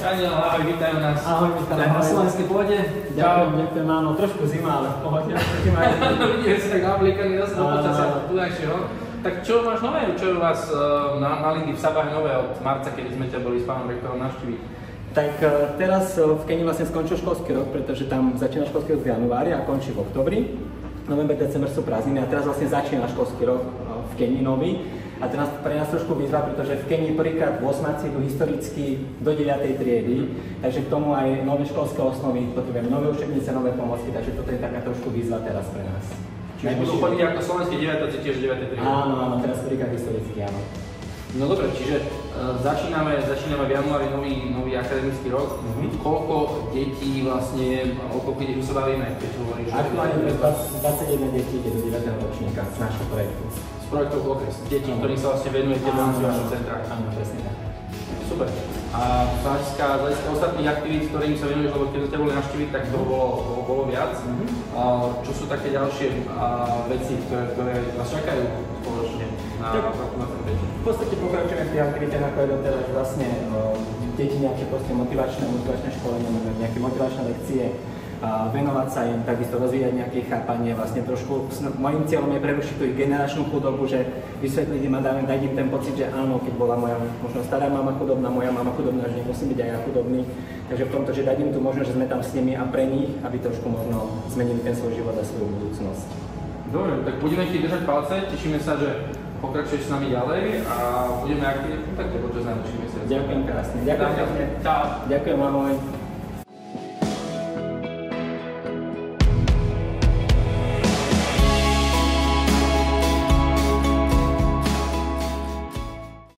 Daniel, ahoj, vítajú nás. Ahoj, vítajú na slovenskej pôde. Ďakujem, áno, trošku zima, ale v pohode. Vidíme sa tak naobliekaní zase do počasia tunajšieho. Tak čo máš nové? Čo je u vás na Lindy v Sabahe nové od marca, kedy sme ťa boli s pánom rektorom navštíviť? Tak teraz v Keni vlastne skončil školský rok, pretože tam začína školský rok v januári a končí v oktobri. November, december sú prázdniny a teraz vlastne začína školský rok v Keni nový. A teraz pre nás trošku výzva, pretože v Kenii prvýkrát 8-áci idú historicky do 9. triedy, takže k tomu aj nové školské osnovy, potrebujeme nové učebnice, nové pomocky, takže toto je taká trošku výzva teraz pre nás. Čiže budú chodiť ako slovenské 9. tiež 9. triedy? Áno, teraz prvýkrát historicky, áno. No dobre, čiže začíname v januári nový akademický rok. Koľko detí vlastne, o koľko detí sa bavíme, keď hovoríš? Aktuálne 21 detí ide do 9. ročníka z nášho projektu. Projektov okres, detí, ktorým sa vlastne venujete v rámci vašho centra. Áno, presne tak. Super. A z hľadiska ostatných aktivít, ktorými sa venuješ, lebo keď ste boli navštíviť, tak to bolo viac. Čo sú také ďalšie veci, ktoré vás čakajú spoločne na centre? V podstate pokračujeme v tej aktivite, ako je doteraz vlastne deti nejaké motivačné školenie, nejaké motivačné lekcie, venovať sa im, takisto rozvíjať nejaké chápanie, vlastne trošku, mojím cieľom je prerušiť tú generačnú chudobu, že vysvetliť im a dať im ten pocit, že áno, keď bola moja možno stará mama chudobná, moja mama chudobná, že nemusím byť aj ja chudobný, takže v tomto, že dať im tú možnosť, že sme tam s nimi a pre nich, aby trošku možno zmenili ten svoj život a svoju budúcnosť. Dobre, tak budeme ti držať palce, tešíme sa, že pokračuješ s nami ďalej a budeme aktívne v kontakte počas najbližších mesiacov. Ďakujem krásne, ďakujem. Čau. Ďakujem, ahoj.